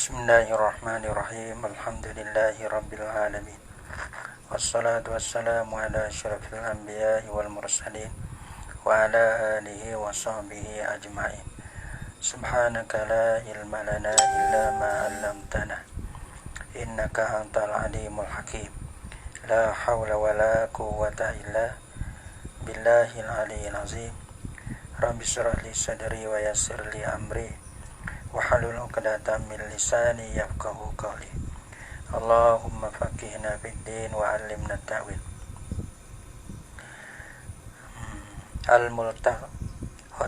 Bismillahirrahmanirrahim. Alhamdulillahi rabbil alamin. Wassalatu wassalamu ala asyrafil anbiya'i wal mursalin wa ala alihi wa sahbihi ajma'in. Subhanaka la ilma lana illa ma 'allamtana innaka antal alimul hakim. La hawla wa la quwwata illa billahil aliyyil azim. Rabbi shrah li sadri wa yassir li amri wahlul 'uqdatam min lisani yafqahu qawli. Allahumma faqihna fid din wa 'allimna ta'wil. Al-multaq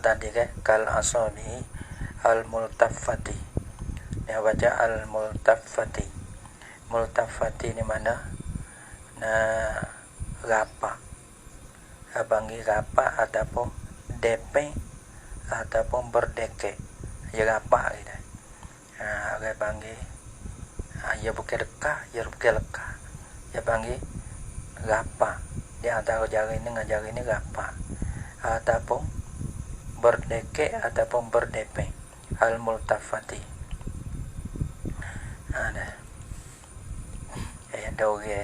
tadi ke kal asabi al-multaffati. Ya baca al-multaffati. Multaffati ni mana? Nah, gapa. Abangi gapa ataupun DP ataupun berdeke. Ya gapa gitu. Agak banggi. Ya bukan lekah, ya bukan lekah. Ya banggi gapa. Dia antara jari ini gapa. Ataupun berdeke ataupun berdepe. Al-multafati. Ada. Ya doge.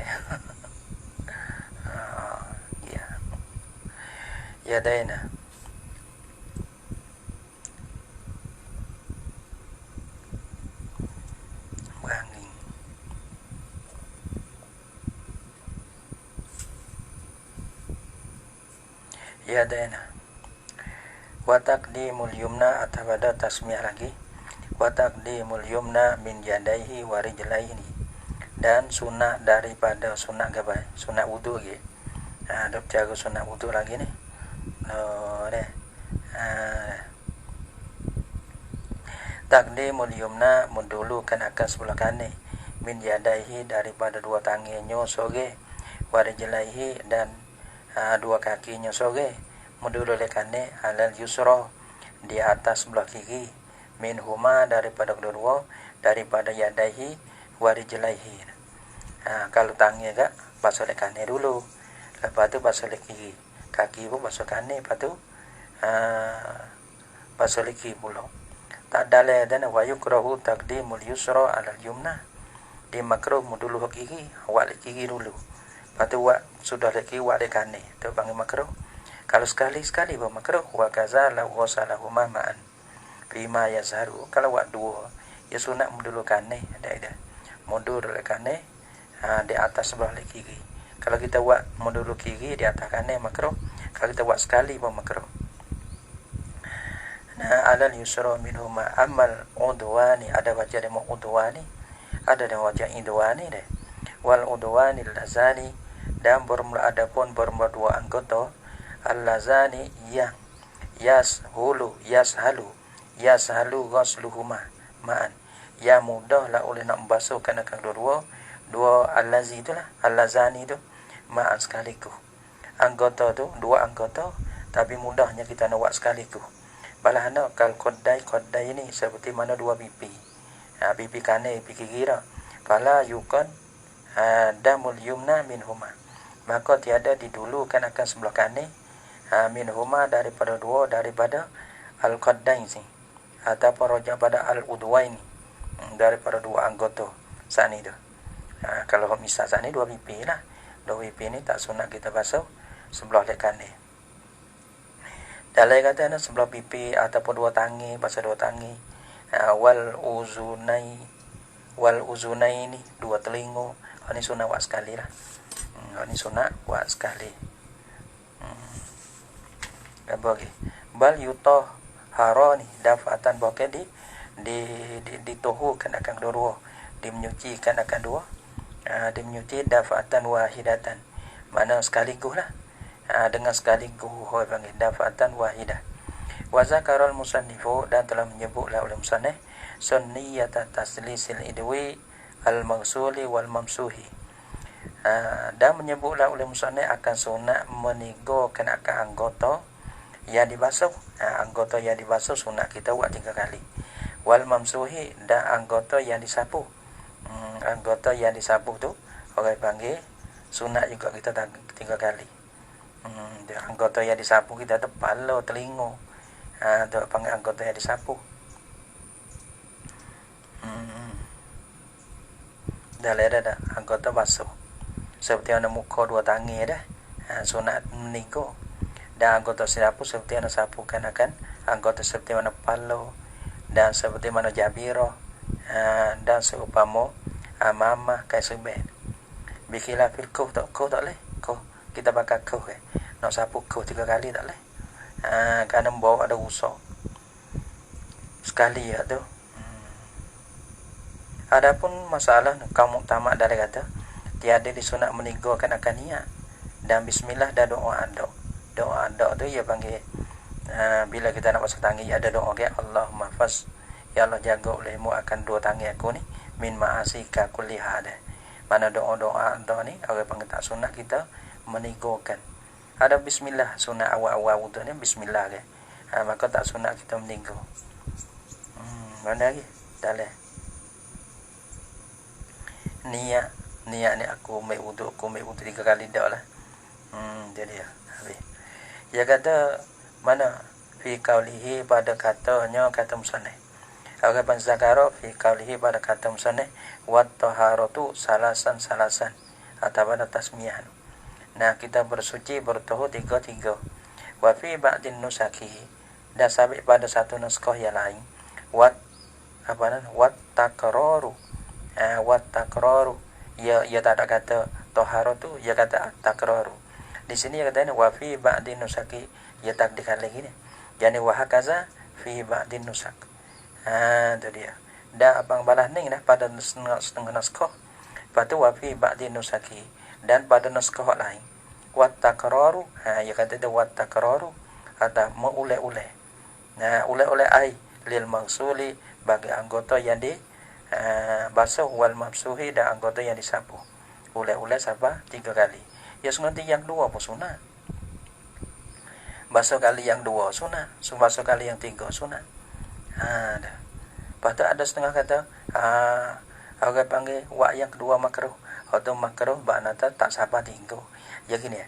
Ya. Ya daina. Ya dana. Wa taqdimul yumna atau ada tasmiyah lagi. Wa taqdimul yumna min yadaihi wa rijlaihi. Dan sunnah daripada sunnah gabai, sunnah wudu gitu. Ada cara sunnah wudu lagi nih. Taqdimul yumna mendulukan akan sebelah kanan min yadaihi daripada dua tangannya soge wa rijlaihi dan dua kakinya soge mendulukan alal yusra di atas sebelah kiri min huma daripada kedua daripada yadaihi wa rijlaihi. Kalau tangannya gak basuh kanan dulu, lepas tu basuh kiri, kaki pun basuh kanan, lepas tu basuh kiri pula. Tak dalil dan wa yukrahu taqdimul yusra alal yumna. Di makruh mendulu kiri, awak kiri dulu. Lepas tu sudah lagi wak di kanan. Itu panggil makruh. Kalau sekali-sekali buat makruh. Wa kaza la wasalahuma ma'an. Fima yazharu. Kalau wak dua. Ya sunat mendulu kanan. Ada. Mundur kanan. Di atas sebelah kiri. Kalau kita wak mendulu kiri di atas kanan makruh. Kalau kita wak sekali buat makruh. Nah, alal yusra minhuma amal udwani. Ada baca demo udwani. Ada demo baca idwani deh. Wal udwani lazani. Dan adapun bermula dua anggota al-lazani yang yashalu ghasluhuma ma'an, yang mudah lah oleh nak membasuhkan akan dua al-lazi itulah, al-lazani itu ma'an sekaligus. Anggota tu dua anggota tapi mudahnya kita nak buat sekaligus. Balahana kal kodai ini seperti mana dua pipi. Pipi kanan pipi kiri. Fala yukan damul yumna minhuma. Maka tiada didulukan akan sebelah kanan minhuma daripada al-qaddain sini ataupun rojak pada al-udwaini daripada dua anggota sani tu. Kalau misal sani dua pipi lah. Dua pipi ni tak sunat kita basuh sebelah kanan. Dalam kata sebelah pipi ataupun dua tangan basuh dua tangan. Wal uzunai ni dua telinga. Ini sunat buat sekali lah. Ini sunat buat sekali. Bagi bal yutoh harani dafatan bokeh ditohukan akan kedua, dimenyucikan akan dua, dimenyuci dafatan wahidatan. Mana sekaligus lah. Dengan sekaligus panggil dafatan wahidah. Wa zakarul musannifu dan telah menyebutlah oleh musannif sunniyata taslisil idwi al-maghsuli wal mamsuhi. Dan menyebutlah oleh musannif akan sunat menigorkan akan anggota yang dibasuh. Anggota yang dibasuh sunat kita buat 3 kali. Wal mamsuhi dan anggota yang disapu. Anggota yang disapu tu orang panggil sunat juga kita 3 kali. Anggota yang disapu kita tu kepala, telinga. Tu panggil anggota yang disapu. dah ada anggota basuh seperti mana muka dua tangan dah, sunat meninggo. Dan anggota sapu seperti mana sapukan akan anggota seperti mana palo dan seperti mana jabiro, dan seumpama mama kai sebe bikilah kau tak leh kau kita bakal kau nak sapu kau 3 kali tak leh, kerana bawa ada usok sekali ya tu. Adapun masalah kaum tamak dari kata tiada disunat meninggalkan akan niat dan bismillah dan doa tu ya panggil, bila kita nak basuh tangan ada doa ke Allahumma fas, ya Allah jaga olehmu akan dua tangan aku ni min ma'asika kulli hada. Mana doa-doa ni orang panggil tak sunat kita meninggalkan. Ada bismillah sunat awal-awal wudu ni bismillah ke, maka tak sunat kita meninggal. Mana lagi dalam niat ni aku mai wudu 3 kali dah lah. Jadi habis. Dia kata mana fi qaulihi pada katanya kata musannif. Agak panzakaro fi qaulihi pada kata musannif wat taharatu salasan atau pada tasmiyah. Nah, kita bersuci bertuhu 3. Wa fi ba'din nusaki dan sampai pada satu naskah yang lain wat takraru. Wat takraru ya tak ada kata taharatu, ya kata takraru. Di sini ya katanya wa fi ba'din nusaki, ya takdikan lagi ni. Yani wa hakaza fi ba'din nusak. Tu dia. Dan abang balas ni dah pada setengah naskah. Lepas tu wa fi ba'din nusaki dan pada naskah lain. Wa takraru, ya kata dia wa takraru atau mengulek-ulek. Nah, ulek-ulek ai lil maghsuli bagi anggota yang di basuh wal mabsuhi dan anggota yang disapu. Ulek-ulek siapa 3 kali. Ya sunat yang 2 pun sunat. Basuh kali yang 2 sunat, basuh kali yang 3 sunat. Dah. Lepas tu ada setengah kata orang panggil wa yang kedua makruh. Atau makruh baknata tak sabar tinggal. Ya gini ya.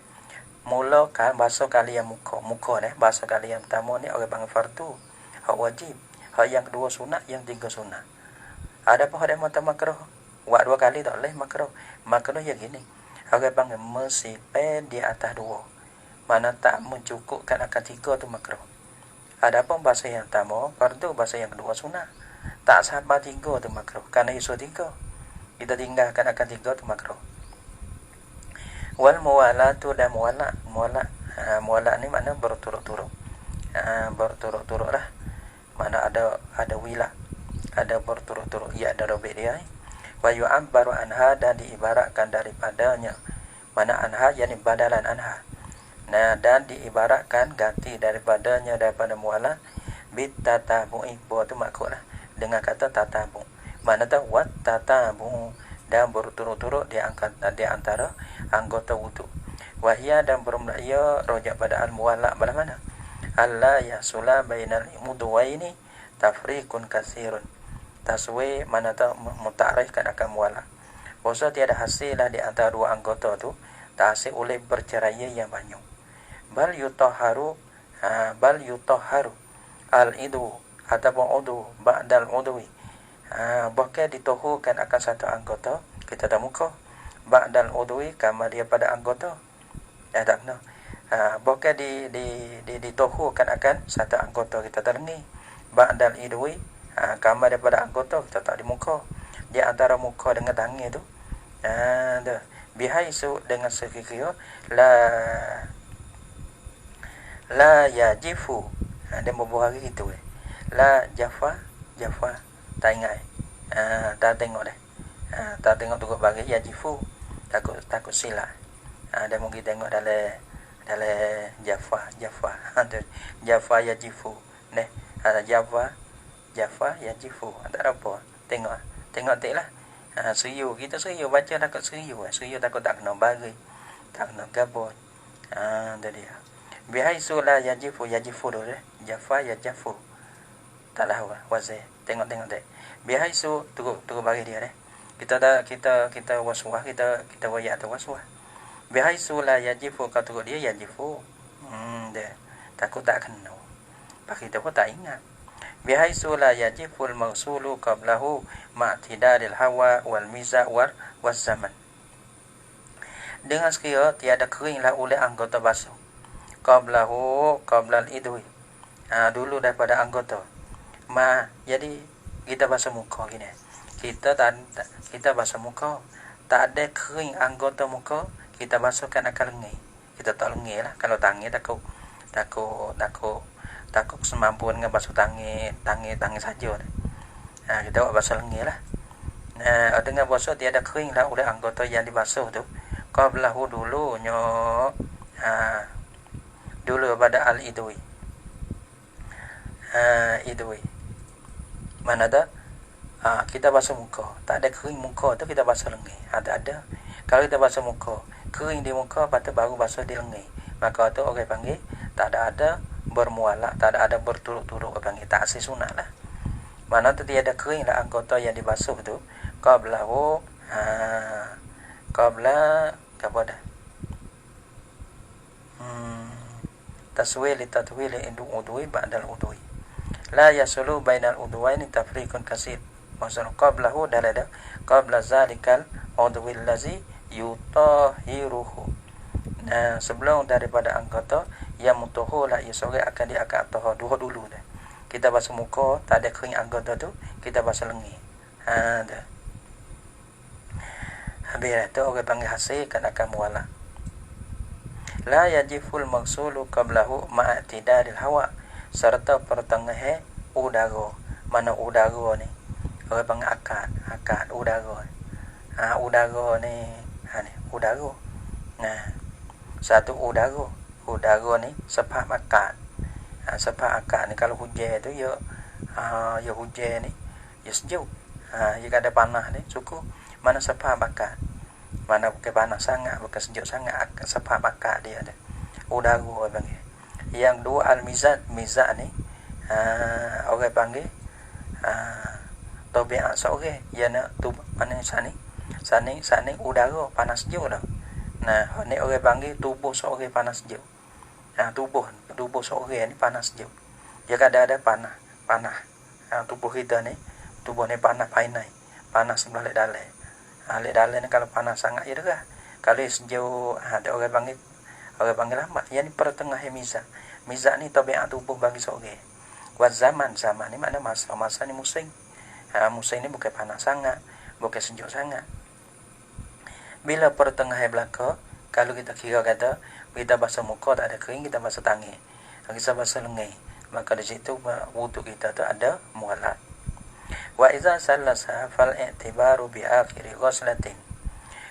Mula kan basuh kali yang muka ni, basuh kali yang pertama ni orang panggil fardu, hak wajib. Hak yang kedua sunat, yang 3 sunat. Ada apa ada mata makruh? Wa 2 kali tak boleh makruh. Makruh ya gini. Orang panggil mesipai di atas 2. Mana tak mencukupkan akan 3 tu makruh. Ada apa bahasa yang pertama fardu, bahasa yang kedua sunat. Tak sabar 3 tu makruh. Kerana isu 3 kita tinggalkan akan 3 tu makruh. Wal muwalatu dan muwala ni makna berturut-turut. Berturut-turut lah. Mana ada wila, ada berturut-turut, ya ada robek dia. Wa yu'abbaru anha dan diibaratkan daripadanya. Mana anha yakni badalan anha. Nah, dan diibaratkan ganti daripadanya daripada muwala bit tatabu'i, buat tu maksudlah dengan kata tatabu. Mana tu wat tatabu dan berturut-turut di antara anggota wudu. Wahia dan bermula rojak pada al-muwala pada mana? Allah yasula bainal mudwaini tafriqun katsirun. Taswi mana tu mutaarifkan akan muwala. Bahasa tiada hasil lah di antara 2 anggota tu tak hasil oleh bercerai yang banyak. Bal yutahharu al-idu ataupun udu ba'dal udwi. Bahkan ditohurkan akan satu anggota, kita dah muka ba'dal udwi kama dia pada anggota. Tak benar. Bahkan ditohurkan akan satu anggota, kita tak dengar ba'dal idwi, kama daripada anggota kita tak di muka. Di antara muka dengan tangan tu. Dah. Bihaisu dengan sekiranya la yajifu. Dia berbuah hari itu. La jafa tak ingat. Tak tengok dah. Tak tengok tukar bagi yajifu. Takut silap. Dia mungkin tengok dalam Jafa yajifu. Neh, Jafa yajifu. Tak ada apa. Tengok lah. Serius, kita serius baca takut serius. Serius takut tak kena bagi. Tak kena gabut. Itu dia. Bihaisu la yajifu dulu deh. Jafa yajafu. Tak tahu wazih. Tengok deh. Bihaisu tunggu bagi dia deh. Kita waswah, kita wayak atau waswah. Bihaisu la yajifu, kau tunggu dia yajifu. Dia takut tak kena. Pak kita pun tak ingat. bihaisu la yajiful mausulu qablahu ma'tidalil hawa wal miza wal zaman. Dengan sekiranya tiada keringlah oleh anggota basuh qablal idwi, dulu daripada anggota jadi kita basuh muka gini, kita basuh muka tak ada kering anggota muka, kita basuhkan akan lengan, kita tak lengan lah. Kalau tangan takut semampu dengan basuh tangan saja. Kita buat basuh lengan lah. Dengan basuh tiada kering lah oleh anggota yang dibasuh tu qablahu dulu pada al-idwi. Idwi mana dah kita basuh muka, tak ada kering muka tu kita basuh lengan. Ada kalau kita basuh muka kering di muka, lepas tu baru basuh di lengan, maka tu orang panggil tak ada bermualak, tak ada berturut-turut, orang panggil tak asli sunat lah. Mana tu tiada kering lah anggota yang dibasuh tu qabla apa dah taswil indu udwi ba'dal udwi la yasulu bainal udwaini tafriqun kasir. Maksud qablahu dalada qabla zalikal udwi allazi yutahiruhu. Sebelum daripada anggota yang mutahhir la yasuri akan diangkat tahar dulu dah. Kita basuh muka tak ada kering anggota tu, kita basuh lengan. Dah. Habis tu orang panggil hasil kan akan mualak. La yajiful maghsulu qablahu ma'tidalil hawa, serta pertengahan udara. Mana udara ni? Orang panggil akad udara. Udara ni udara. Satu udara ni sepak akad. Sepak akad ni kalau hujan tu ya hujan ni ya sejuk. Ya ada panas ni cukup. Mana sepak akad, mana bukan panas sangat, bukan sejuk sangat, sepak akad dia ada udara orang panggil. Yang dua al-mizat ni orang panggil tabiat seorang yang nak tu mana sana udara panas sejuk dah. Ni orang panggil tubuh seorang panas sejuk. Tubuh seorang ni panas sejuk. Dia ada panas. Tubuh kita ni panas panas sebelah dalam. Lek dalam ni kalau panas sangat ya dah. Kalau sejuk ada orang panggil lambat. Yang ni pertengahan mizat. Mizat ni tabiat tubuh bagi seorang. Wa zaman ni makna masa ni musim. Musim ni bukan panas sangat, bukan sejuk sangat. Bila pertengahan belaka, kalau kita kira kata kita basuh muka tak ada kering, kita basuh tangan, kita basuh lengan, maka di situ wuduk kita tu ada mualat. Wa iza sallasa fal i'tibaru bi akhiri ghuslatin.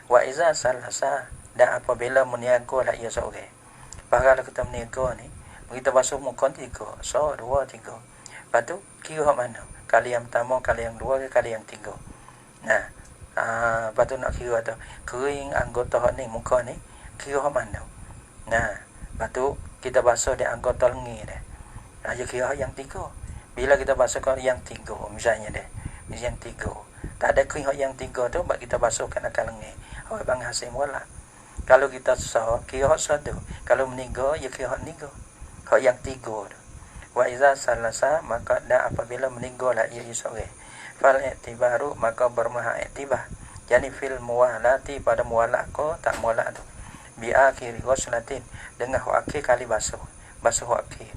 Wa iza sallasa, dan apabila meniaga lah ia seorang. Kalau kita meniaga ni, kita basuh muka 3, 2, 3. Lepas tu kira mana? Kali yang pertama, kali yang 2, kali yang 3. Lepas tu nak kira tu kering anggota ni, muka ni, kira mana? Lepas tu kita basuh di anggota lengan dah. Dia kira yang 3. Bila kita basuh ke yang 3 misalnya dah, yang 3 tak ada kering yang 3 tu, bak kita basuhkan akan lengan, orang bang hasil mualak. Kalau kita kira satu, kalau meninggal ya kira yang 3 tu. Wa iza salasa, maka dan apabila meninggal lah ia seorang, fal i'tibaru, maka bermaha i'tibah, yani fil muwalati, pada muwalak ko tak muwalak tu, bi akhiri ghuslatin, dengan akhir kali basuh akhir.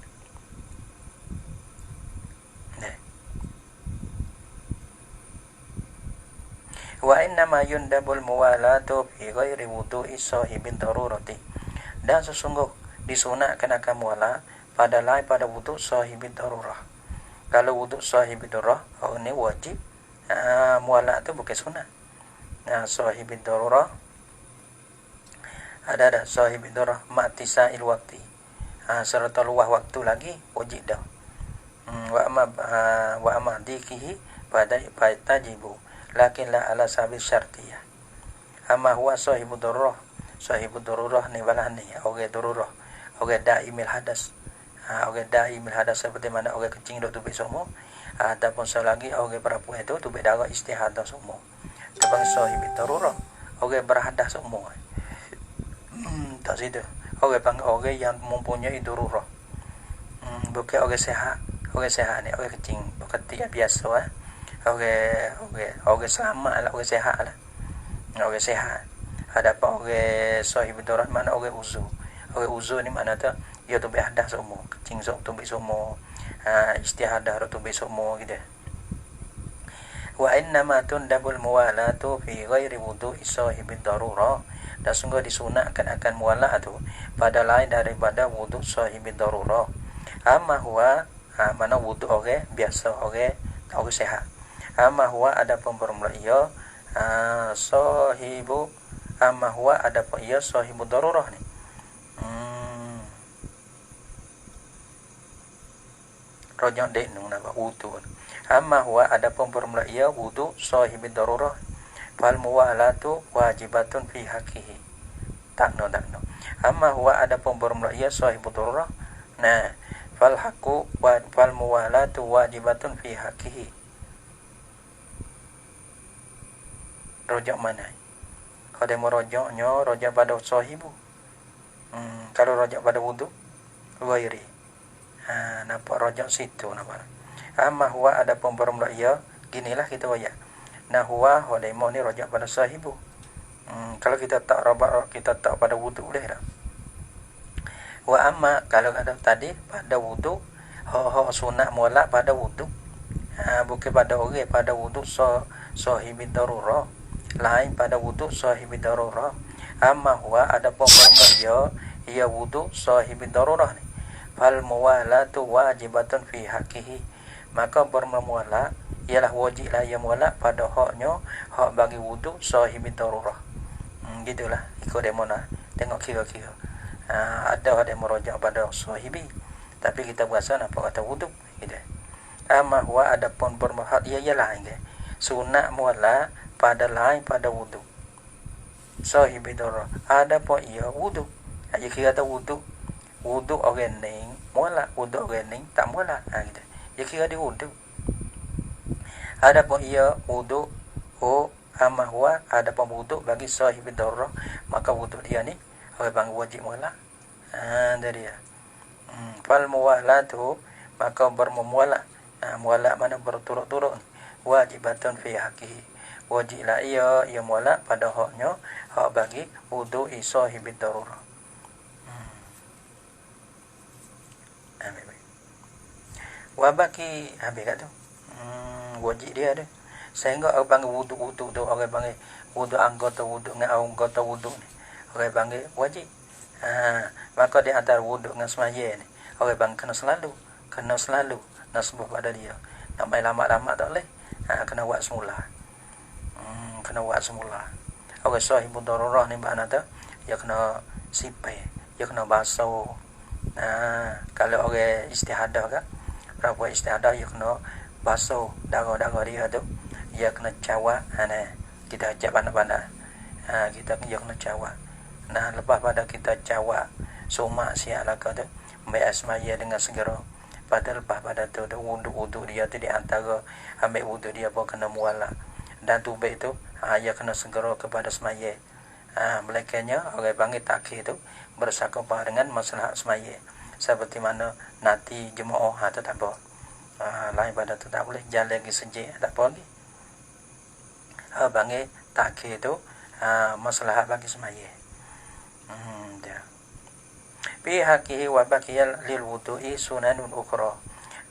Wa innama yundabul muwalatu fi ghairi wudu'i sahibin darurati, dan sesungguh disunatkan akan muwala pada wuduk sahibid darurah. Kalau wuduk sahibid darurah, ini wajib. Mualak tu bukan sunat. Sahibid darurah ada sahibid darurah ma'tisa'il waktu, serta luah waktu lagi wajib dah. Wa amma dikihi pada tajibu, lakin la ala sabil syartiyah. Amma huwa sahibud darurah ni balah ni orang darurah, orang daimil hadas. Orang daimil hadas seperti mana orang kencing duk tubik semua, ataupun selagi orang perempuan itu tubik darah istihadah semua. Sebab sahibid darurah, orang berhadas semua. Tak situ. Orang panggil orang yang mempunyai darurah. Bukan orang sehat. orang sehat ni, orang kecing ketik biasa orang selamat lah, orang sehat lah, orang sehat. Hadapan orang sahib darat mana orang uzur. Orang uzur ni mana tu ia tu berhadah semua, kecing sok tu semua, istihadah tu semua gitu. Wa innama tundabul muwalatu fi ghairi wudu'i sahibid darurah. Dan sungguh disunatkan akan muwalah tu pada lain daripada wuduk sahibid darurah. Amma huwa mana wuduk orang biasa, orang sehat. Amma huwa adapun bermula ia sahibu amma huwa adapun ia sahibud darurah ni. Rojak dek nung nama wuduk. Amma huwa adapun bermula ia wuduk sahibid darurah. Fal muwalatu wajibatun fi haqqihi. Takno. Amma huwa adapun bermula ia sahibud darurah. Nah, fal haqqu wa fal muwalatu wajibatun fi haqqihi. Rojak mana? Kalau mau rojaknya rojak pada sahibu. Kalau rojak pada wuduk ghairi. Nampak rojak situ nampak. Amma huwa adapun bermula ia ginilah kita waya. Nah huwa demo ni rojak pada sahibu. Kalau kita tak robak, kita tak pada wuduk boleh tak? Wa amma kalau ada tadi pada wuduk, sunat mualak pada wuduk. Bukan pada orang, pada wuduk sahibid darurah. Lain pada wuduk sahibid darurah. Amma huwa adapun bermula ia wuduk sahibid darurah ni. Fal muwalatu wajibatun fi haqqihi. Maka bermuala ialah wajib lah ia muala pada haknya, hak bagi wuduk sahibid darurah. Gitulah ikut demo nah. Tengok kira-kira. Ada demo rojak pada sahibi, tapi kita berasa nampak kata wuduk gitu. Amma huwa adapun bermuala ialah sunat muala pada lain pada wuduk sahibid darurah. Adapun ia wuduk. Ia kira kata wuduk orang ni muala, wuduk orang ni tak muala. Gitu. Ia kira dia wuduk. Adapun ia wuduk amma huwa adapun wuduk bagi sahibid darurah, maka wuduk dia ni orang panggil wajib muala. Dari dia. Fal muwalatu maka bermuala. Muala mana berturut-turut wajibatun fi haqqihi. Wajiblah ia muala pada haknya, hak bagi wuduk sahibid darurah. Wabaki habis kat tu. Wajib dia ada. Sehingga orang panggil wuduk tu orang panggil wuduk anggota wuduk dengan anggota wuduk ni. Orang panggil wajib. Maka di antara wuduk dengan semaya ni orang panggil kena selalu nasbah pada dia. Nak main lama-lama tak boleh. Kena buat semula. Orang sahibud darurah ni makna tu dia kena sipai, dia kena basuh. Kalau orang istihadah kan, berapa istihadah dia kena basuh darah-darah dia tu, dia kena cawak. Kita ajak pandai-pandai. Dia kena cawak. Lepas pada kita cawak sumak siap lah tu, ambil asmaya dengan segera. Pada lepas pada tu wuduk dia tu di antara ambil wuduk dia pun kena muala. Dan tubik tu ia kena segera kepada semaya. Melekanya orang panggil takhir tu bersakupah dengan masalah semaya. Seperti mana nanti jemaah tu tak apa. Lain pada tu tak boleh jalan lagi sejak tak apa lagi. Panggil takhir tu masalah bagi semaya. Dia. Fi haqqihi wa baqiya lil wudu'i sunanun ukhra.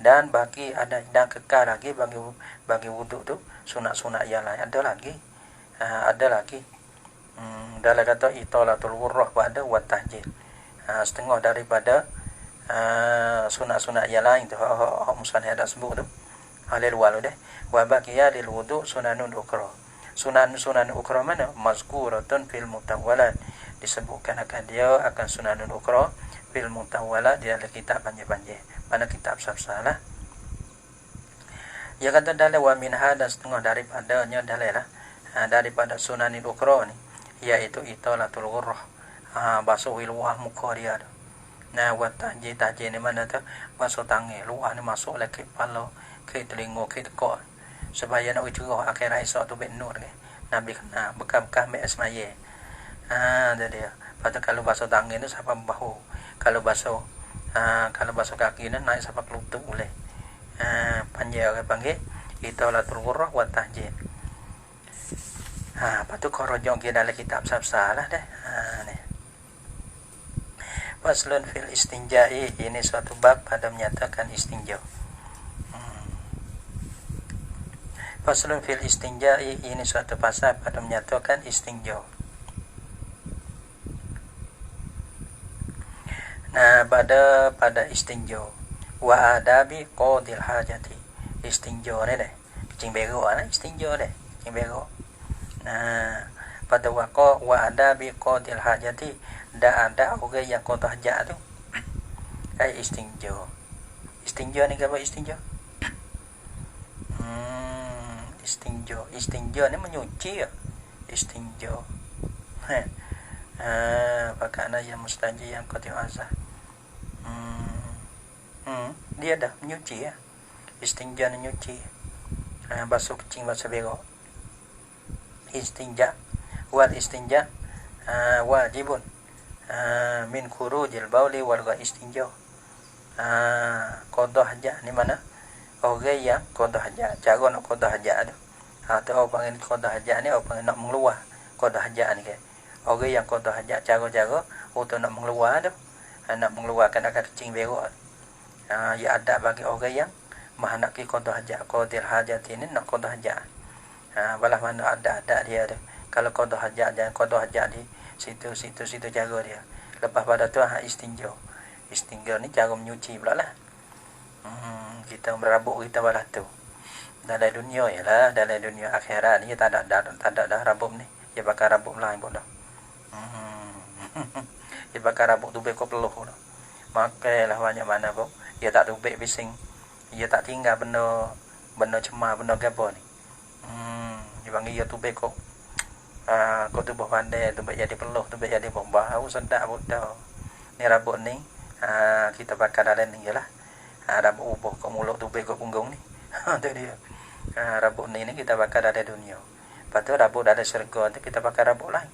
Dan bagi ada dan kekal lagi bagi wuduk tu sunat-sunat yang lain ada lagi. Dalam kata italatul wurrah pada wa tahjil. Setengah daripada sunat-sunat yang lain tu hak musannaf ada sebut tu. Halil wal dah. Wa baqiya lil wudu' sunanun ukhra. Sunan ukhra mana? Mazkuratun fil mutawwalat. Disebutkan akan dia akan sunanun ukhra fil mutawwalat di dalam kitab panjang-panjang. Mana kitab besar-besar lah. Dia kata dalam wa min hada setengah daripadanya dalam lah. Daripada sunanil ukhra ni iaitu italatul ghurrah. Basuh luah muka dia tu. Wa tahjil ni mana tu? Basuh tangan luah ni masuk lah ke kepala, ke telinga, ke tekak. Supaya nak cerah akhirat esok tu benur ni. Nabi kena bekas-bekas ambil asmaya. Dia. Lepas tu kalau basuh tangan tu sampai bahu. Kalau basuh kaki ni naik sampai ke lutut boleh. panjang orang panggil Itolatul Ghurrah wa Tahjil. Lepas tu kau rojok ke dalam kitab Sabsa lah dah. Ni. Faslun fil istinja'i, ini suatu bab pada menyatakan istinja. Faslun fil istinja'i, ini suatu pasal pada menyatakan istinja. Nah, pada istinja wa adabi qadil hajati. Istinja ni deh. Cing berok lah istinja deh. Cing berok. Nah, pada wa adabi qadil hajati, ada orang yang qada hajat tu. Ai istinja. Istinja ni apa istinja? Istinja ni menyuci ya. Istinja. Pakana yang mustaji yang qatil azah. Dia dah menyuci ya. Istinja ni nyuci. Basuh kecing basuh berok. Istinja wal istinja wajibun min khurujil bauli wal istinja. Qada hajat ni mana? Orang yang qada hajat, cara nak qada hajat tu. Tu orang panggil qada hajat ni, orang panggil nak mengeluar qada hajat ni ke. Orang yang qada hajat cara-cara untuk nak mengeluar tu, nak mengeluarkan akan kecing berok. Ya ada bagi orang yang mah nak ki qada hajat, qadil hajat ini nak qada hajat. Balah mana ada dia tu. Kalau qada hajat jangan qada hajat di situ cara dia. Lepas pada tu istinja. Istinja ni cara menyuci pula lah. Kita berabuk kita balas tu. Dalam dunia ialah, dalam dunia akhirat ni tak ada dah rabuk ni. Dia pakai rabuk lain pun dah. Dia pakai rabuk tu bekok peluh dah. Makailah banyak mana pun. Dia tak tubik bising. Dia tak tinggal benda cemar, benda gapo ni. Dia panggil dia tubik kok. Kau tubuh pandai, tubik jadi peluh, tubik jadi bau sedap bodoh. Ni rabuk ni kita pakai dalam ni jelah. Rabuk ubuh kat mulut tubik kat punggung ni. Tu dia. Rabuk ni kita pakai dalam dunia. Lepas tu rabuk dalam syurga tu kita pakai rabuk lain.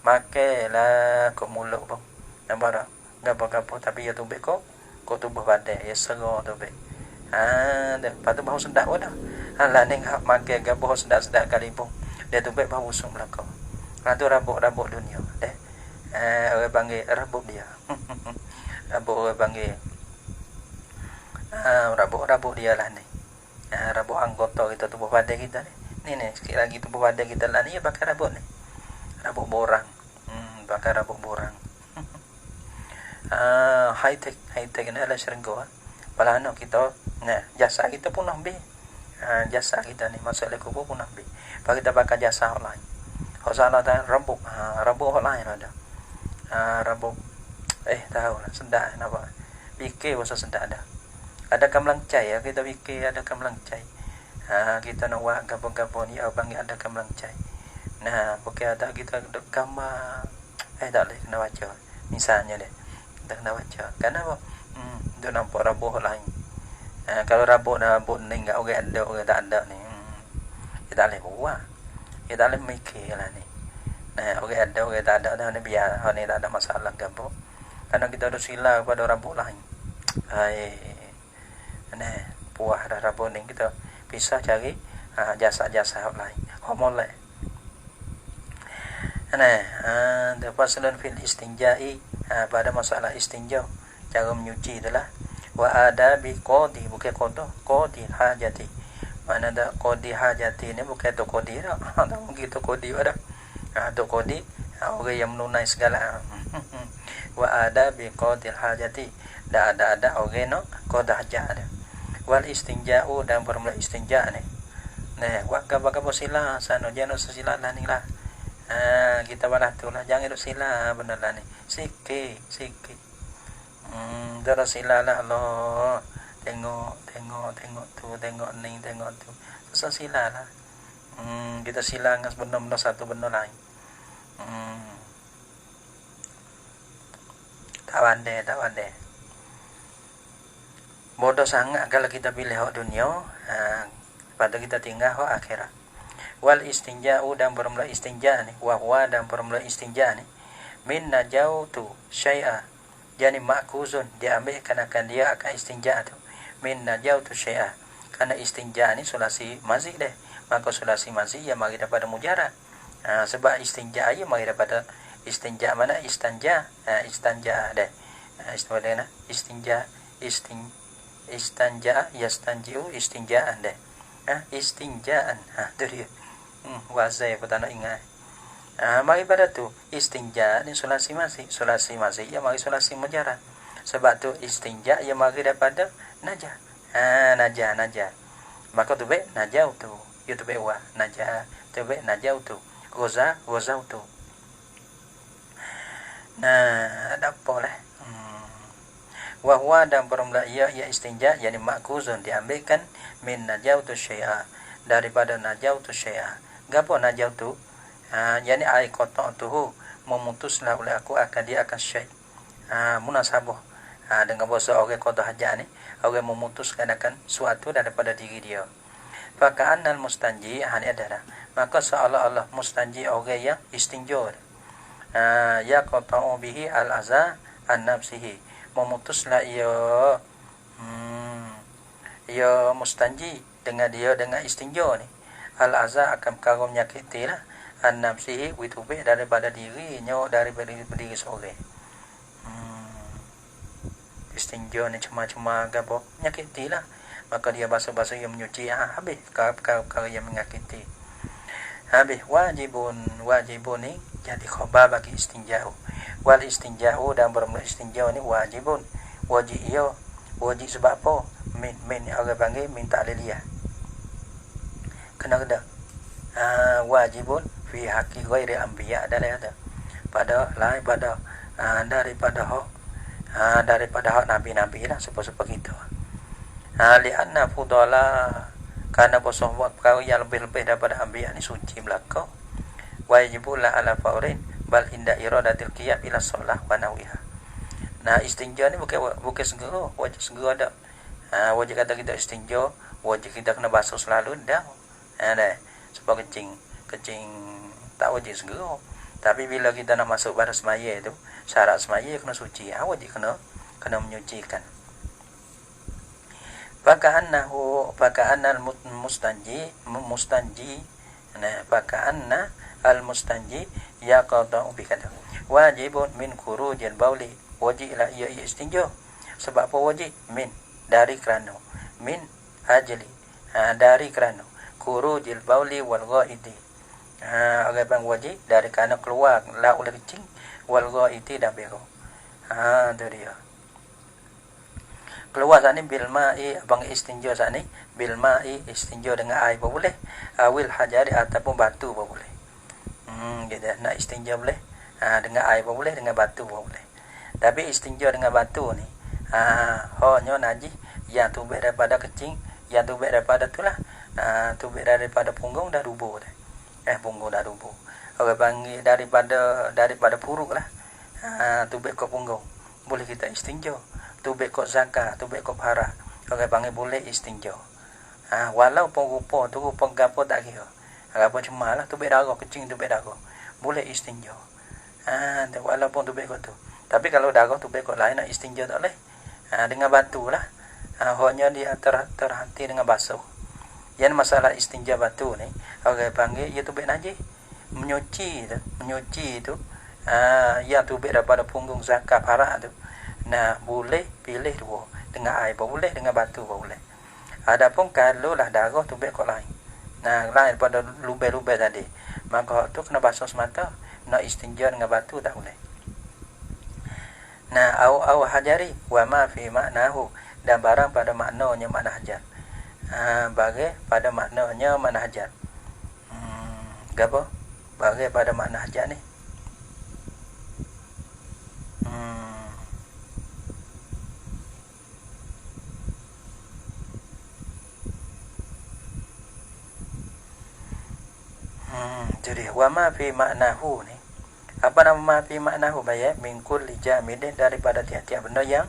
Makailah kat mulut pun. Nampak tak? Gapo-gapo tapi dia tubik kok tubuh badan, ya serah tubik. Lepas tu bau sedap pun dah. Lah ni makan gapo sedap-sedap kali pun. Dia tubik bau busuk belakang. Tu rabuk dunia. Deh. Orang panggil rabuk dia. Rabuk orang panggil rabuk dia lah ni. Rabuk anggota kita, tubuh badan kita ni. Ni sikit lagi tubuh badan kita lah ni dia pakai rabuk ni. Rabuk borang. Pakai rabuk borang. High tech ni adalah syurga. Balah anak kita, jasa kita pun ambil. Jasa kita ni masuk le kubur pun ambil. Lepas kita pakai jasa orang lain. Hak salah tak rabuk orang lain ada. Rabuk tahu lah sedap nampak. Fikir pasal sedap dah. Ada kamalang cai ya, kita fikir ada kamalang cai. Kita nak buat gapo-gapo ni abang ada kamalang cai. Nah, pokok ada kita gambar tak boleh kena baca. Misalnya deh. Tak kena baca. Kenapa? Dia nampak rabuk lain. Kalau rabuk ni enggak orang ada, orang tak ada ni. Dia tak boleh buat. Dia tak boleh mikir lah ni. Orang ada, orang tak ada dah ni biar. Ni tak ada masalah ke apa. Karena kita ada sila kepada rabuk lain. Puas dah rabuk ni kita pisah cari jasa-jasa lain. Molek. Faslun fil istinja'i, pada masalah istinja, cara menyuci itulah wa adabi qadi, bukan qadi hajati. Mana ada qadi hajati ni bukan tu qadi dah. Tak mungkin tu qadi dah. Tu qadi orang yang menunai segala. Wa adabi qadi hajati, ada orang no qada hajat. Wal istinja'u, dan bermula istinja ni. Buat apa-apa sila sana jangan sila lah ni lah. Kita balas tu lah, jangan duk sila benar lah ni. Sikit. Dah sila lah Allah. Tengok tu, tengok ni, tengok tu. Susah sila lah. Kita sila dengan benda-benda satu benda lain. Tak pandai. Bodoh sangat kalau kita pilih hak dunia, pada kita tinggal hak akhirat. Wal istinja'u, dan bermula istinja ni, wa dan bermula istinja ni, min najautu syai'a, jadi makhuzun, diambilkan akan dia akan istinja tu, min najautu syai'a, Karena istinja ni sulasi mazi deh. Maka sulasi mazi ia mari daripada mujarad. Sebab istinja ia mari daripada istinja mana? Istanja. Istanja deh. Istilahnya istinja, istanja, yastanjiu, istinjaan deh. Istinjaan. Tu dia. Wazai pun tak nak ingat. Mari pada tu istinja ni sulasi masih ia mari sulasi mujarad. Sebab tu istinja ia mari daripada najah. Najah. Maka tu baik najah tu. Itu baik wa najah. Tu baik najah tu. Goza tu. Nah, ada apa lah? Wahwa dan bermula ia istinja yani makuzun diambilkan min najautu syai'a daripada najautu syai'a. Gapo najautu? Yani ai kotak tu memutuslah oleh aku akan dia akan syai'. Munasabah. Dengan bahasa orang qada hajat ni, orang memutuskan akan suatu daripada diri dia. Faka'annal mustanji hani adalah maka seolah-olah mustanji orang yang istinja. Ya qata'u bihi al-aza an-nafsihi. Memutuslah ia mustanji dengan istinja ni. Al-aza akan perkara menyakiti lah. An-nafsihi witubih daripada dirinya, daripada diri seorang. Istinja ni cuma gapo menyakiti lah. Maka dia basuh-basuh yang menyuci. Habis perkara yang menyakiti. Habis wajibun ni jadi khabar bagi istinja'u. Wal istinja'u dan bermula istinja' ni wajibun. Wajib sebab apa? Min orang panggil min ta'liliyah. Kena ada. Wajibun fi haqqi ghairi anbiya dalam ada. Pada lain pada daripada hak nabi-nabi lah seperti itu. Li'anna fudala karena bersohbat perkara yang lebih-lebih daripada anbiya ni suci belaka. Wajibullah ala faurin bal inda iradatil qiyam ila shalah wa nawiha. Nah, istinja ni bukan segera, wajib segera dak. Wajib kata kita istinja, wajib kita kena basuh selalu dak. Sebab kencing tak wajib segera. Tapi bila kita nak masuk pada semaya tu, syarat semaya kena suci. Wajib kena menyucikan. Faka'annal mustanji faka'anna al-mustanji yaqta'u bi kata wajibun min khurujil bauli. Wajiblah ia istinja. Sebab apa wajib? Min dari kerana, min ajli dari kerana khurujil bauli wal ghaidi. Orang bang wajib dari kerana keluar la oleh kencing wal ghaidi dan berak. Tu dia. Keluar saat ni bil ma'i, abang istinja saat ni bil ma'i, istinja dengan air pun boleh. Awil hajari ataupun batu pun boleh. Gitu. Nak istinja boleh. Dengan air pun boleh, dengan batu pun boleh. Tapi istinja dengan batu ni hanya najis yang tubik daripada kencing, yang tubik daripada tu lah. Tubik daripada punggung dah rubuh dah. Punggung dah rubuh. Orang panggil daripada puruk lah. Tubik kat punggung. Boleh kita istinja. Tubik kot zakar, tubik kot parah. Orang panggil boleh istinja. Walaupun rupa tu rupa gapo tak kira. Gapo cuma lah tubik darah, kecing tubik darah. Boleh istinja. Walaupun tubik kot tu. Tapi kalau darah tubik kot lain nak istinja tak boleh. Dengan batu lah. Hanya dia terhenti dengan basuh. Yang masalah istinja batu ni, orang panggil ia tubik najis. Menyuci tu. Yang tubik daripada punggung zakar parah tu. Nah, boleh pilih dua. Dengan air pun boleh, dengan batu pun boleh. Adapun kalau lah darah tubik kot lain. Nah, lain pada lubang-lubang tadi. Maka tu kena basuh semata. Nak istinja dengan batu tak boleh. Nah, au hajari wa ma fi ma'nahu. Dan barang pada maknanya makna hajar. Bagi pada maknanya makna hajar. Gapo? Bagi pada makna hajar ni. Jadi wa ma fi ma'nahu ni. Apa nama ma fi ma'nahu bayat min kulli jamidin daripada tiap-tiap benda yang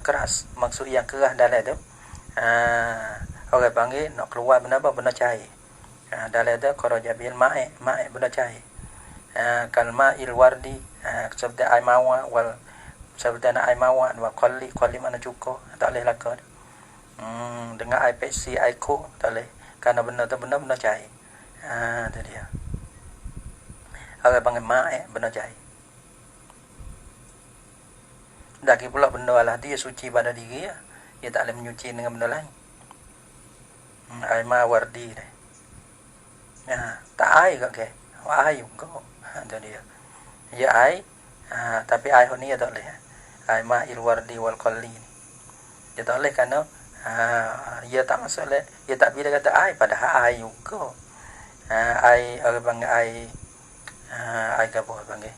keras. Maksud yang keras dalam tu. Orang panggil nak keluar benda apa? Benda cair. Dalam tu kharaja bil ma'i benda cair. Kal ma'il wardi seperti air mawar wal seperti air mawar wa qalli mana cukup tak boleh lakar. Dengan air Pepsi, air Coke tak boleh. Karena benda tu benda cair. Tu dia. Orang panggil mak benda cair. Lagi pula benda Allah dia suci pada diri ya. Dia tak boleh menyuci dengan benda lain. Air mawardi ni. Tak air kat ke? Air juga. Tu dia. Ya air. Tapi air ni tak boleh. Air ma'il wardi wal qalli ni. Dia tak boleh kerana dia tak masuk leh. Dia tak bila kata air padahal air juga. Air orang panggil air apa panggil?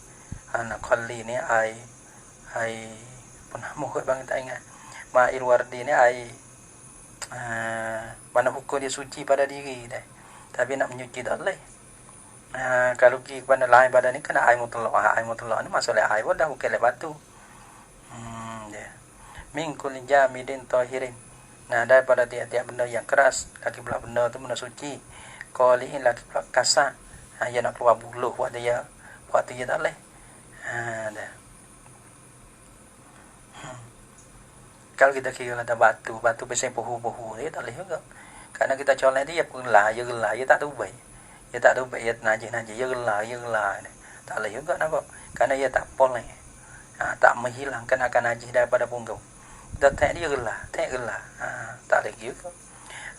Anak qalli ni air pernah muka bang tak ingat. Ma'il wardi ni air mana hukum dia suci pada diri dah. Tapi nak menyuci tak boleh. Kalau pergi kepada lain pada ni kena air mutlak. Air mutlak ni masalah air pun dah bukan batu. Dia. Min kulli jamidin tahirin. Nah, daripada tiap-tiap benda yang keras, lagi pula benda tu benda suci. Qaliin lagi pula kasar. Dia nak keluar buluh buat dia tak boleh. Dah. Kalau kita kira kata batu biasanya puhu dia tak boleh juga. Karena kita colek dia gelar, dia tak tahu baik. Dia tak tahu baik, dia najis, dia gelar. Tak boleh juga nampak. Karena dia tak boleh. Tak menghilangkan akan najis daripada punggung. Kita tak dia gelar. Tak boleh juga.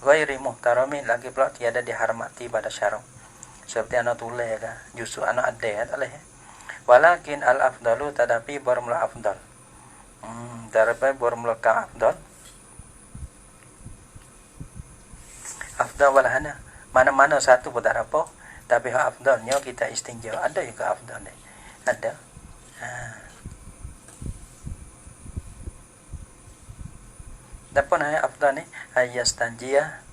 Ghairi muhtaramin lagi pula tiada dihormati pada syarak. Seperti anak tulis kan, justru anak ada tak boleh. Walakin al-afdalu tetapi bermula afdal. Daripada bermula ka afdal. Afdal walahana. Mana-mana satu pun tak apa. Tapi hak afdalnya kita istinja. Ada juga afdal ni. Ada. Apa nama afdal ni? Ayastanjia.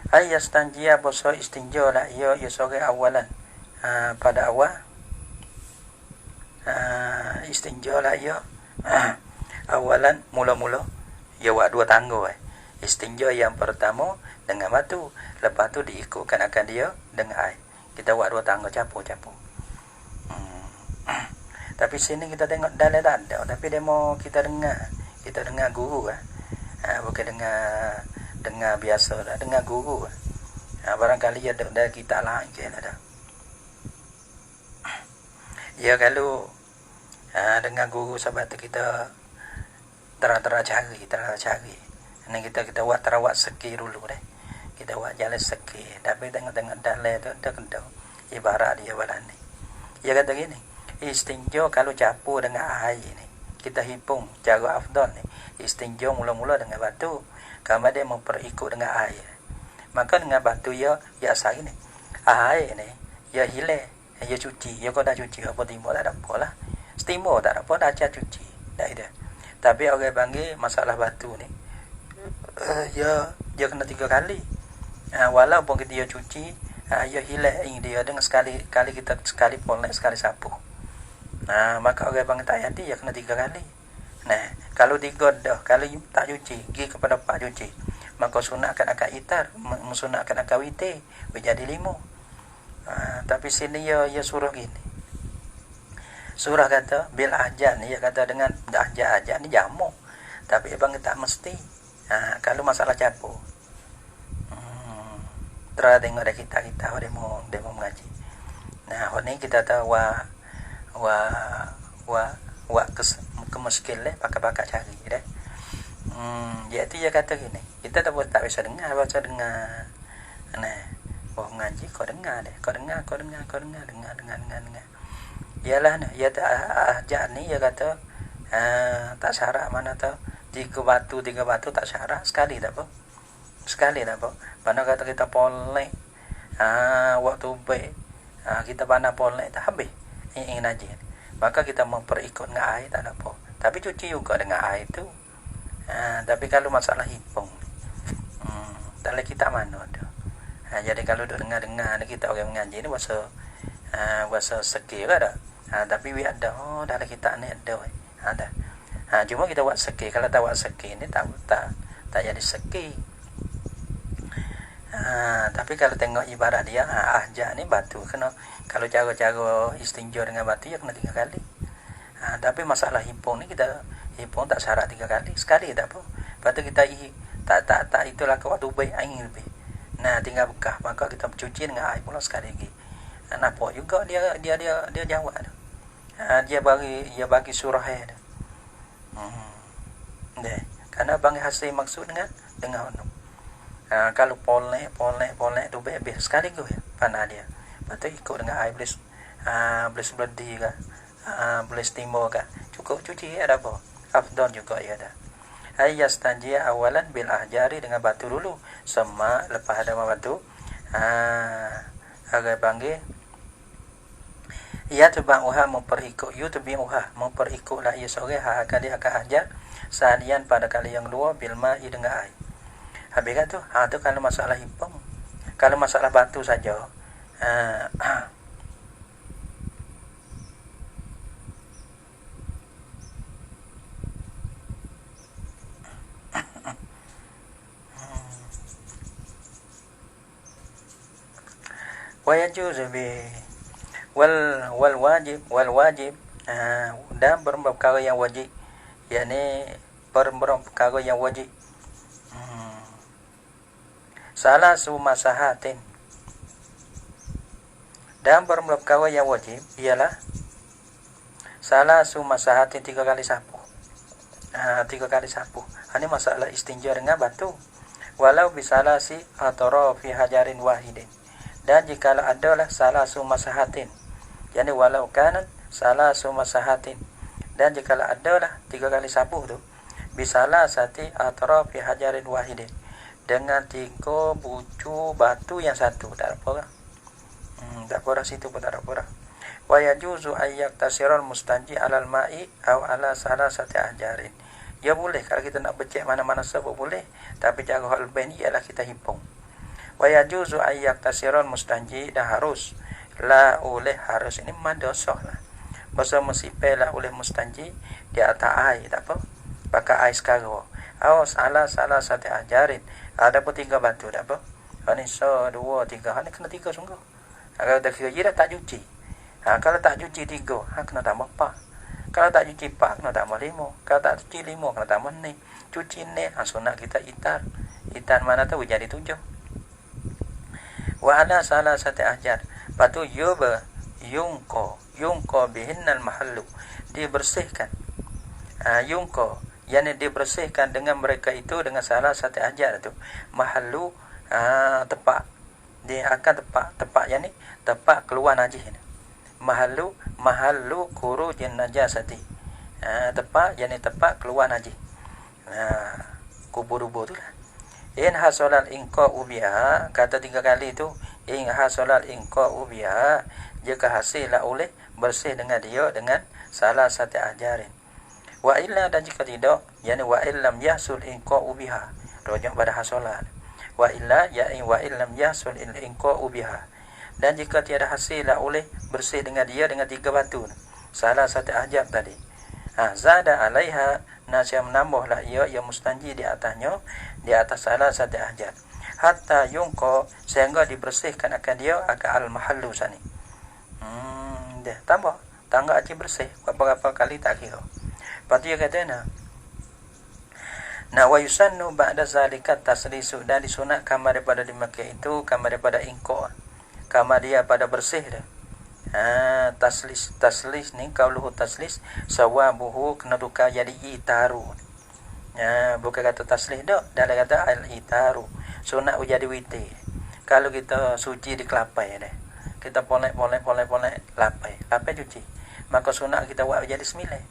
Ayastanjia boso istinja lah. Ia sebagai awalan. Pada awal. Istinja lah ia. Awalan mula-mula. Ia buat 2 tangga. Istinja yang pertama dengan batu. Lepas tu diikutkan akan dia dengan air. Kita buat 2 tangga campur. Tapi sini kita tengok dalam tak ada. Tapi demo kita dengar guru bukan dengar biasa dah, dengar guru. Barangkali ada dari kita lain je ada. Ya kalau dengar guru sebab tu kita terang cari. Ini kita buat terawat seki dulu deh. Kita buat jalan seki. Tapi tengok dalam tu ada kena. Ibarat dia balan ni. Dia kata gini, istinja kalau campur dengan air ni, kita himpun cara afdal ni. Istinja mula-mula dengan batu, kemudian memperikut dengan air. Maka dengan batu ya asal ni. Air ni ya hilang, ya cuci, ya kau dah cuci apa timbul tak ada apalah. Timbul tak ada apa dah cuci. Dah itu. Tapi orang panggil masalah batu ni dia kena 3 kali. Walaupun kita cuci, dia hilang dia dengan sekali kita sekali polnek sekali sapu. Maka orang panggil tak jadi dia kena 3 kali. Nah, kalau 3 dah, kalau tak cuci, pergi kepada pak cuci, maka sunatkan akad itar, sunatkan akad witir, menjadi 5. Tapi sini dia suruh gini. Surah kata bil ajan, dia kata dengan ajan ni jamu. Tapi abang tak mesti. Kalau masalah campur. Terus tengok dah kita demo mengaji. Nah, hari ni kita tahu ke muskil pakai cari dah. Jadi dia kata gini, kita tak bisa dengar baca dengar. Nah, bawa mengaji kau dengar. Ialah dia tak ajak ni dia kata tak syarat mana tahu 3 batu tak syarat sekali tak apa. Mana kata kita polek waktu baik kita panah polek tak habis ingin najis. Maka kita memperikut dengan air tak ada apa. Tapi cuci juga dengan air tu. Tapi kalau masalah hipung tak lagi kita mana tu. Jadi kalau duk dengar kita orang mengaji ni bahasa sekir ada. Tapi we ada dalam kita ni ada. Cuma kita buat sekir. Kalau tak buat sekir ni tak jadi sekir. Tapi kalau tengok ibarat dia, ahja ni batu kena, kalau cara-cara istinja dengan batu ya kena 3 kali. Tapi masalah hipung ni, kita hipung tak syarat 3 kali, sekali tak apa. Lepas tu kita tak itulah ke waktu baik air lebih. Tinggal bekas, maka kita cuci dengan air pula sekali lagi. Nampak juga dia jawab tu. Dia bagi surah dia. Karena bagi hasil maksud dengan onu. Kalau polek tu habis sekali tu ya, panah dia. Lepas tu ikut dengan air belis beledi ke, belis timur ke, cukup cuci ada apa. Afdal juga ya ada. Yastanji awalan bil ahjari, dengan batu dulu, semak lepas ada batu. Agak panggil ia tebang memperikutlah ia sore akan dia akan ajar seharian pada kali yang kedua bil ma'i dengan air. Habis kan tu, tu kalau masalah hipung. Kalau masalah batu saja, wa yajuzu bi wal wajib dan perkara yang wajib, yakni perkara yang wajib. Salah sumasahatin, dan perkara yang wajib ialah salah sumasahatin 3 kali sapu. 3 kali sapu. Ini masalah istinja dengan batu. Walau bisalasi atau fi hajarin wahidin. Dan jikalau adalah salah sumasahatin, yakni walau kanat salah sumasahatin, dan jikalau adalah 3 kali sapu tu bisalah sati atau fi hajarin wahidin, dengan 3 bucu batu yang satu, tak apa lah. Tak apa situ pun tak apa lah. Wa yajuzu ayyak tasirul mustanji alal ma'i aw ala salah sati ahjarin. Ya boleh, kalau kita nak becek mana-mana sebab boleh, tapi cara hal bain ialah kita hipung. Wa yajuzu ayyak tasirul mustanji, dan harus ini mandosah lah. Bahasa mesipel lah oleh mustanji di atas air, tak apa, pakai air sekarang. Salah satu ajarin. Ada pun 3 batu, tak apa. Ini 1, 2, 3. Ini kena 3 sungguh. Kalau tak kira je dah tak cuci. Kalau tak cuci 3, kena tambah 4. Kalau tak cuci 4, kena tambah 5. Kalau tak cuci 5, kena tambah 6. Cuci 6, sunat kita itar. Itar mana tu jadi 7. Wa ala salah satu ajar. Patu yungko bihinnal mahallu, dibersihkan. Yungko, yakni dibersihkan dengan mereka itu, dengan salah satu ajar itu. Mahallu, tepak. Dia akan tepak yakni tepak keluar najis. Mahallu khurujin najasati. Tepak yakni tepak keluar najis. Kubur-kubur tu lah. In hasolal inqa ubiha, kata 3 kali itu. In hasolal inqa ubiha, jika hasil lah oleh bersih dengan dia, dengan salah satu ajarin. Wa illa, dan jika tidak, yakni wa illam yahsul inqa ubiha, rujuk pada hasolat. Wa illa, yakni wa illam yahsul inqa ubiha, dan jika tiada hasil lah oleh bersih dengan dia, dengan 3 batu, salah satu ajar tadi. Zada alaiha, nasya menambahlah ia mustanji di atasnya, di atas salah satu ajar. Hatta yungko, sehingga dibersihkan akan dia, akan al-mahallu sani. Dia tambah, tangga aja bersih, berapa kali tak kira. Lepas tu dia kata wa yusannu ba'da zalika taslisu, dan disunatkan daripada dimakai itu, daripada ingko, dia pada bersih dah. Taslis ni kauluhu taslis sawabuhu, kena tukar jadi itaru. Bukan kata taslis dak, dalam kata al-itaru. Sunat jadi witi. Kalau kita suci di kelapai dah, kita polek lapai cuci, maka sunat kita buat jadi sembilan.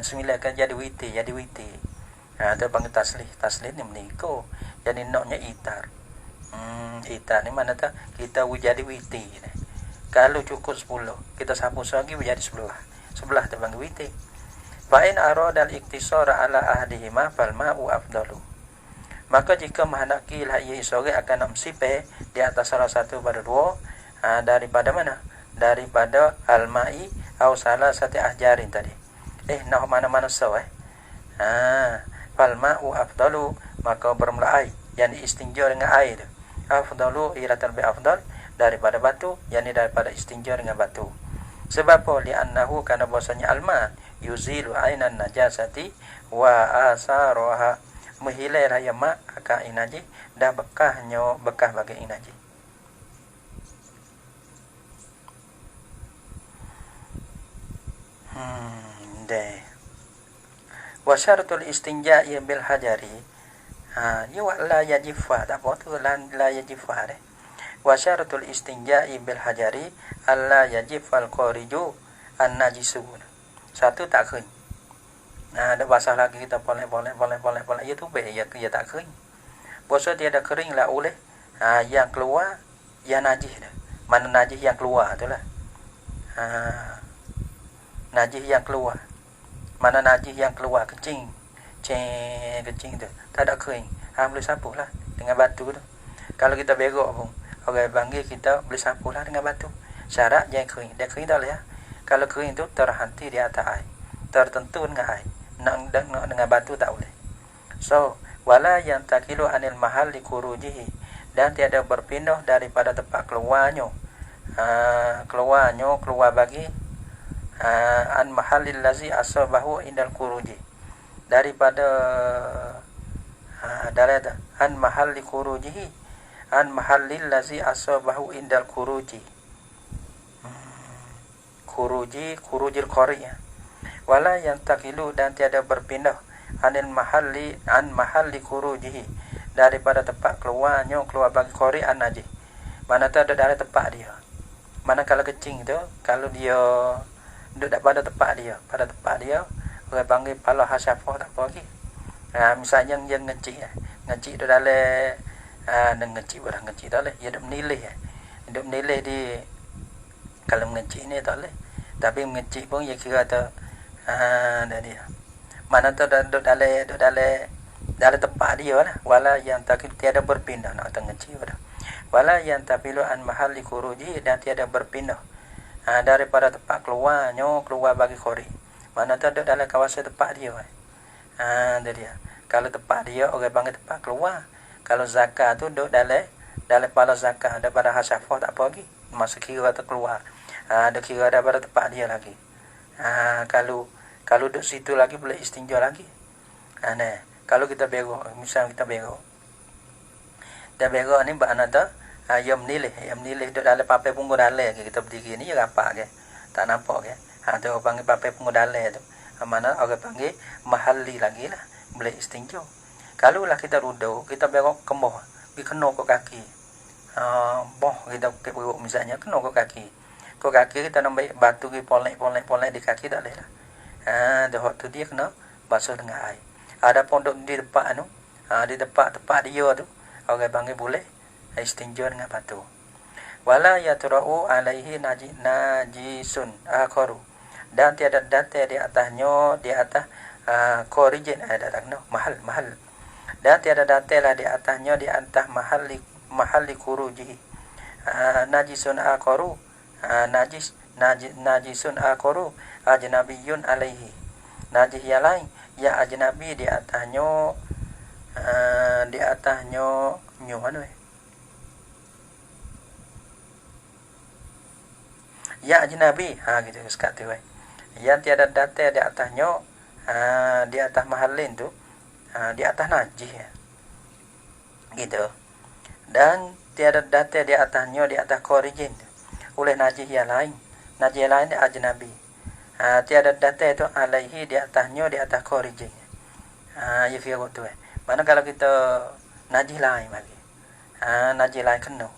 Sembilan kan jadi witi. Itu panggil taslis ni meniko, jadi noknya itar. Itar ni mana tak kita jadi witi. Kalau cukup 10, kita sapu lagi menjadi 11 tu panggil witi. Fa'in aradal iktisara ala ahdihima fal ma'u afdalu. Maka jika menghendaki lah ia sore akan namsipe di atas salah satu pada 2, daripada mana? Daripada al-ma'i atau salah satu ahjarin tadi. Nak mana-mana fal ma'u afdalu, maka bermula air, yang istinja dengan air tu. afdalu iratan bi afdal daripada batu, yakni daripada istinja dengan batu. Sebab apa? Li'annahu, karena bahasanya alma yuzilu ainan najasati wa asaraha, menghilailah yang mak akan inaji dan bekahnya bekah bagi inaji. Deh. Wa syaratul istinja'i bil hajari, ya la yajifa, tak apa tu la yajifa deh. Wa syaratul istinja'i bil hajari alla yajifal qariju an najisu. Satu tak kering. Ada basah lagi kita boleh ya tu be ya tak kering. Bosa tiada kering lah oleh yang keluar yang najis dah. Mana najis yang keluar itulah. Najis yang keluar. Mana najis yang keluar kencing tu tak ada kering. Boleh sapu lah dengan batu tu. Kalau kita begok pun orang panggil kita boleh sapu lah dengan batu. Syarat jangan kering. Dia kering tak boleh ya. Kalau kering tu terhenti di atas air, tertentu dengan air. Nak dengan batu tak boleh. So, wala yang takilu anil mahal li kurujihi, dan tiada berpindah daripada tempat keluarnya. Keluar bagi an mahallil lazi asabahu indal kuruji, daripada an mahalli kurujihi, an mahallil lazi asabahu indal kuruji. Kurujil qari, wala yang takilu, dan tiada berpindah an mahalli kurujihi, daripada tempat keluar bagi qari an najis. Mana tu ada dari tempat dia. Mana kalau kecing tu, kalau dia duduk pada tempat dia, orang panggil pala hasyafah tak apa lagi. Misalnya yang ngecik tu dalam ngecik tak boleh, dia duk menilih di, kalau ngecik ni tak boleh. Tapi mengecik pun ya kira tu dia. Mana tu duduk dalam tempat dia lah. Wala yang tiada berpindah nak ngecik dah. Wala yang tapilu an mahalli kuruji, dan tiada berpindah daripada tempat keluar bagi qari. Mana tu duduk dalam kawasan tempat dia. Dia. Kalau tempat dia orang panggil tempat keluar. Kalau zakat tu duduk dalam pala zakat daripada hasyafah tak apa lagi. Masa kira tu keluar. Ada kira daripada tempat dia lagi. Kalau duduk situ lagi boleh istinja lagi. Kalau kita berok, misal kita berok. Dan berok ni makna tu yang menilih duduk dalam papai punggung dalam kita berdiri ni rapat ke. Tak nampak ke. Tu orang panggil papai punggung dalam tu. Mana orang panggil mahalli lagi lah. Boleh istinja. Kalau lah kita duduk, kita berok kemoh, pergi kena ke kaki. Boh kita ke berok misalnya kena ke kaki. Ke kaki kita nak ambil batu pergi polek di kaki tak boleh lah. Dah tu dia kena basuh dengan air. Ada pun duduk di tempat di tempat dia tu, orang panggil boleh istinja dengan batu. Wala yatra'u alaihi najisun akharu, dan tiada datai di atasnya, di atas korijin mahal, dan tiada datai lah di atasnya, di atas mahalli kurujihi najisun akharu, najisun akharu ajnabiyun alaihi, najis yang lain ya ajnabi di atasnya, ya ajnabi, gitu sekat tu yang tiada datai di atasnya, di atas mahallin tu, di atas najis gitu. Dan tiada datai di atasnya, di atas korijin oleh najis yang lain di ajnabi. Tiada datai tu alaihi di atasnya, di atas korijin. Ya kira tu mana kalau kita najis lain lagi, najis lain kena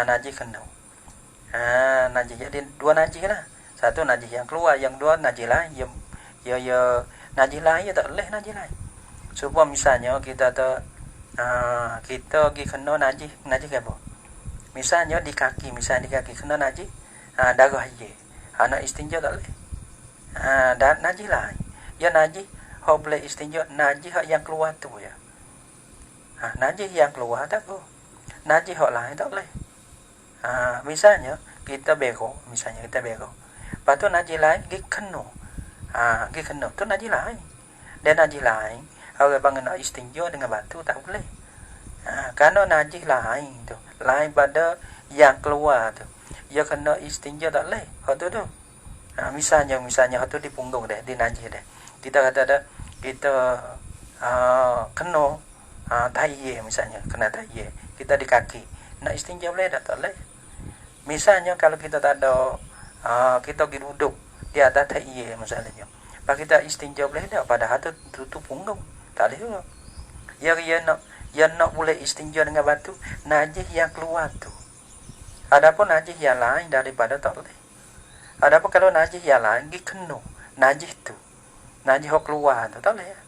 najis kena, najis jadi dua najis lah. Satu najis yang keluar, yang dua najis lain. Ya najis lain ya tak boleh najis lain. Supaya misalnya kita pergi kena najis apa? Misalnya di kaki kena najis darah je. Nak istinja tak boleh. Dan najis lain. Ya najis hak boleh istinja, najis hak yang keluar tu ya. Najis yang keluar tak apa. Najis hak lain tak boleh. Misalnya kita berok. Lepas tu najis lain pergi kena. Tu najis lain. Dan najis lain orang panggil nak istinja dengan batu tak boleh. Karena najis lain tu, lain pada yang keluar tu. Dia kena istinja tak boleh. Hak tu tu. Misalnya hak tu di punggung dia, di najis dia. Kita kata dah kita kena taye misalnya, kena taye. Kita di kaki. Nak istinja boleh tak boleh. Misalnya kalau kita tak ada kita pergi duduk di atas taye misalnya. Pak kita istinja boleh tak? Padahal tu punggung. Tak boleh juga. Yang nak boleh istinja dengan batu najis yang keluar tu. Adapun najis yang lain daripada tak boleh. Adapun kalau najis yang lain gi kena najis tu. Najis yang keluar tu tak boleh.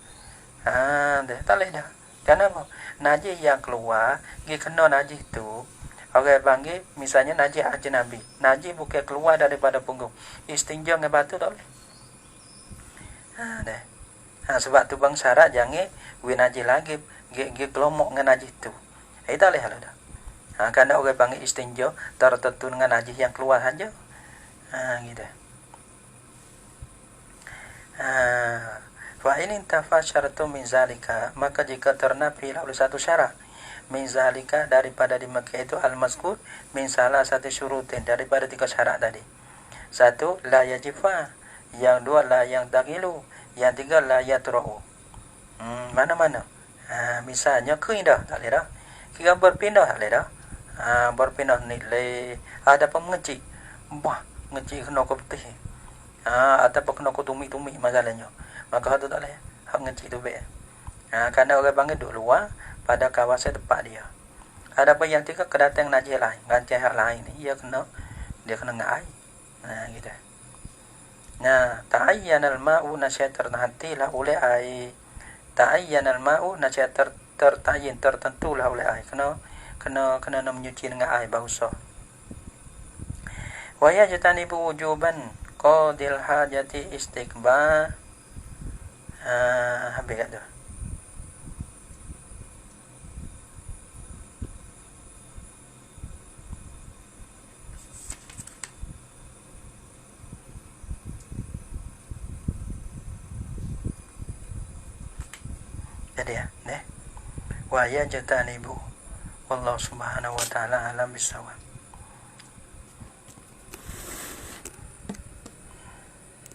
Tak boleh dah. Kenapa? Najis yang keluar gi kena najis tu. Orang panggil misalnya najis ajnabi. Najis bukan keluar daripada punggung. Istinja dengan batu tak boleh. Sebab tu bang syarat jangan najis lagi gi kelomok dengan najis tu. Tak boleh dah. Kerana orang panggil istinja tertentu dengan najis yang keluar saja. Gitu. Fa in intafa syaratu min zalika, maka jika ternafi oleh satu syarat min zalika daripada di Makkah itu al-mazkur min salah satu syurutin daripada 3 syarat tadi. 1 la yajifa, yang 2 la yang tagilu, yang 3 la yatra'u. Mana-mana. Misalnya keindah tak boleh dah. Kita berpindah tak boleh dah. Berpindah nilai ada pengecik. Ngecik kena ke putih. Ataupun kena ke tumi-tumi masalahnya. Maka itu tak boleh. Hak ngecik tu baik. Kerana orang panggil duduk luar pada kawasan tempat dia. Adapun yang 3 kedatang najis lain, gantian hak lain ni dia kena ngai. Gitu. Ta'ayyanal ma'u nasyat terhentilah oleh air. Ta'ayyanal ma'u nasyat tertayin tertentulah oleh air. Kena menyuci dengan air baru sah. Wa yajtanibu wujuban qadil hajati istiqbal. Habis kat tu. Jadi wa yajtanibu. Wallahu subhanahu wa ta'ala alam bisawab.